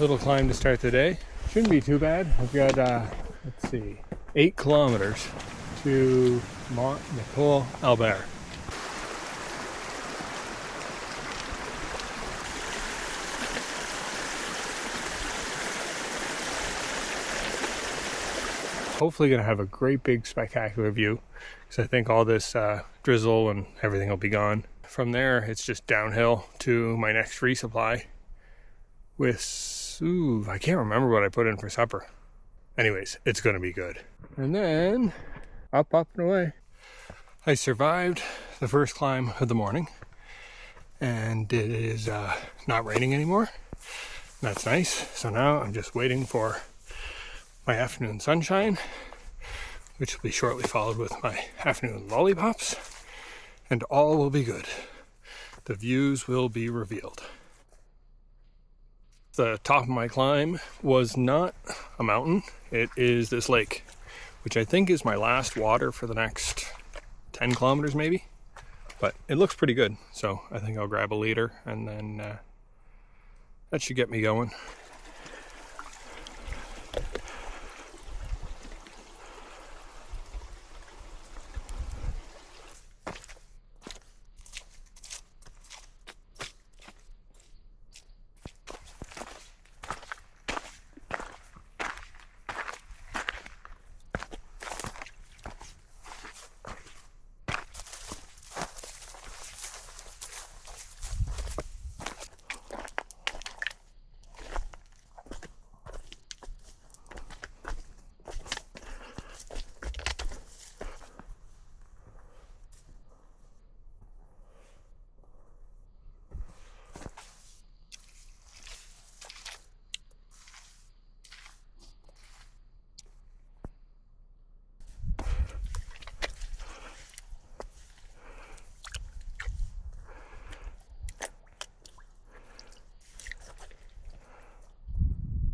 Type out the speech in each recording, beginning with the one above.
little climb to start the day. Shouldn't be too bad. I've got, let's see, 8 kilometers to Mont Nicole, Albert. Hopefully gonna have a great big spectacular view, because I think all this drizzle and everything will be gone. From there, it's just downhill to my next resupply with, I can't remember what I put in for supper. Anyways, it's gonna be good. And then up and away. I survived the first climb of the morning, and it is not raining anymore. That's nice. So now I'm just waiting for my afternoon sunshine, which will be shortly followed with my afternoon lollipops, and all will be good. The views will be revealed. The top of my climb was not a mountain. It is this lake, which I think is my last water for the next 10 kilometers maybe. But it looks pretty good, so I think I'll grab a liter, and then that should get me going.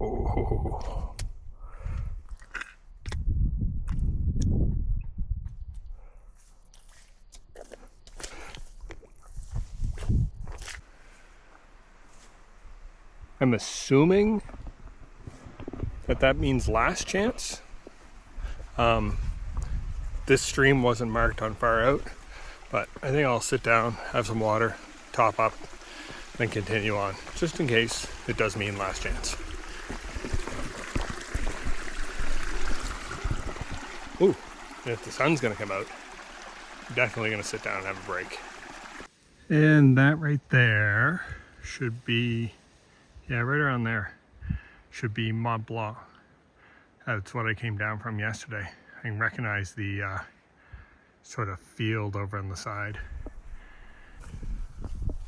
Oh. I'm assuming that means last chance. This stream wasn't marked on far out, but I think I'll sit down, have some water, top up, then continue on, just in case it does mean last chance. Ooh, if the sun's gonna come out, I'm definitely gonna sit down and have a break. And that right there should be, yeah, right around there, should be Mont Blanc. That's what I came down from yesterday. I can recognize the sort of field over on the side.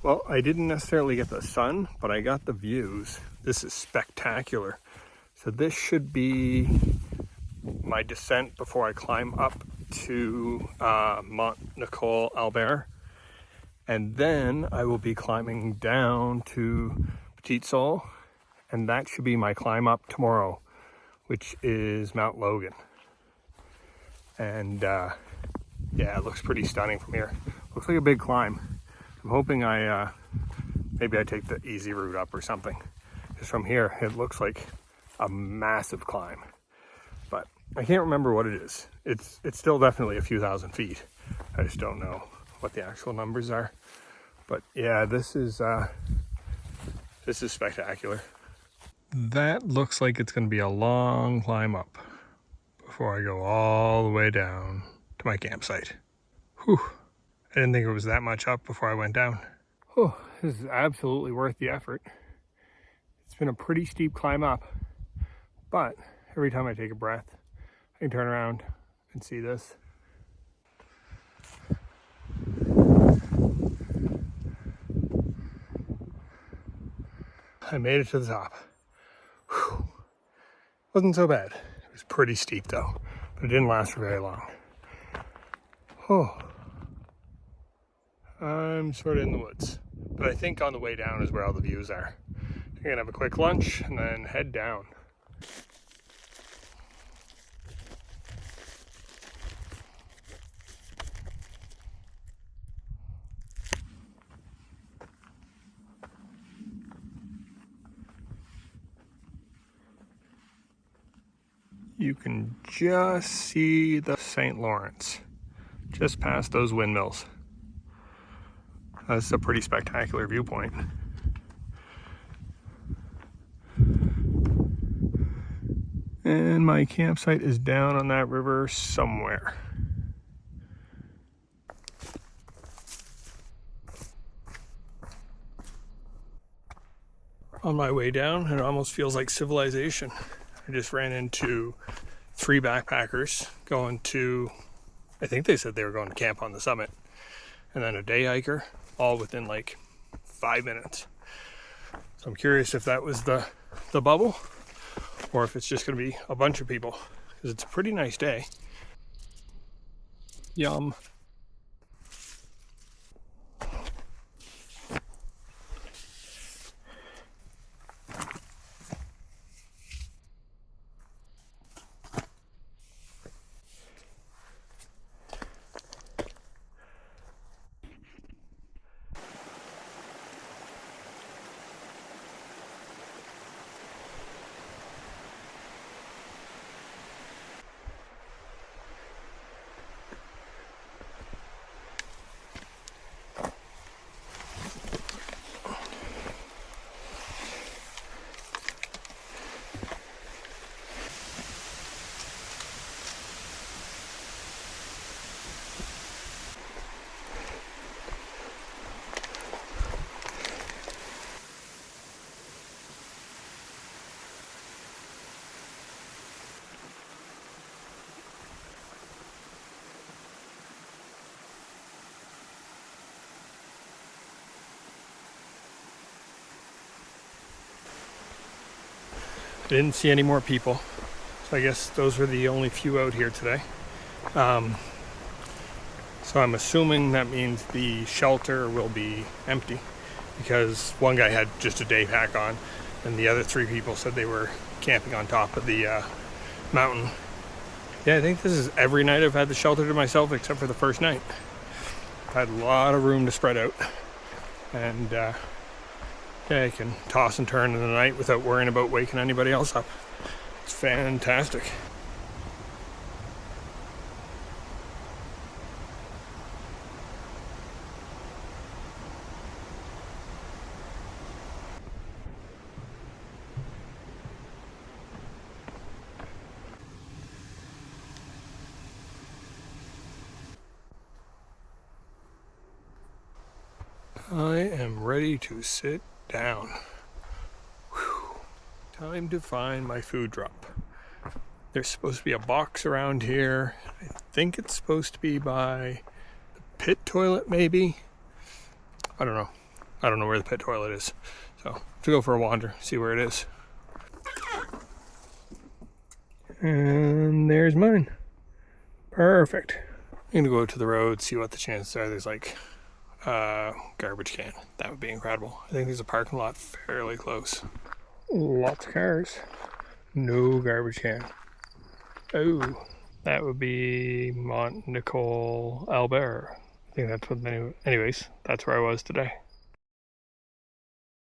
Well, I didn't necessarily get the sun, but I got the views. This is spectacular. So this should be my descent before I climb up to Mont Nicole, Albert. And then I will be climbing down to Petite Sol, and that should be my climb up tomorrow, which is Mount Logan. And yeah, it looks pretty stunning from here. Looks like a big climb. I'm hoping maybe I take the easy route up or something, because from here it looks like a massive climb. But I can't remember what it is. It's still definitely a few thousand feet. I just don't know what the actual numbers are. But yeah, this is spectacular. That looks like it's going to be a long climb up before I go all the way down to my campsite. Whew. I didn't think it was that much up before I went down. Oh, this is absolutely worth the effort. It's been a pretty steep climb up, but every time I take a breath, I can turn around and see this. I made it to the top. Whew. Wasn't so bad. It was pretty steep though, but it didn't last for very long. Oh, I'm sort of in the woods, but I think on the way down is where all the views are. I'm gonna have a quick lunch and then head down. you can just see the St. Lawrence just past those windmills. That's a pretty spectacular viewpoint. And my campsite is down on that river somewhere. On my way down, it almost feels like civilization. I just ran into 3 backpackers going to, I think they said they were going to camp on the summit, and then a day hiker, all within like 5 minutes. So I'm curious if that was the bubble, or if it's just going to be a bunch of people, because it's a pretty nice day. Yum. I didn't see any more people, so I guess those were the only few out here today. So I'm assuming that means the shelter will be empty, because one guy had just a day pack on, and the other 3 people said they were camping on top of the mountain. Yeah, I think this is every night I've had the shelter to myself except for the first night. I've had a lot of room to spread out, and yeah, I can toss and turn in the night without worrying about waking anybody else up. It's fantastic. I am ready to sit down. Whew. Time to find my food drop. There's supposed to be a box around here. I think it's supposed to be by the pit toilet, maybe. I don't know. I don't know where the pit toilet is. So I have to go for a wander, see where it is. And there's mine. Perfect. I'm gonna go to the road, see what the chances are. There's like garbage can. That would be incredible. I think there's a parking lot fairly close. Lots of cars. No garbage can. Oh, that would be Mont Nicole Albert. I think that's what. Anyways, that's where I was today.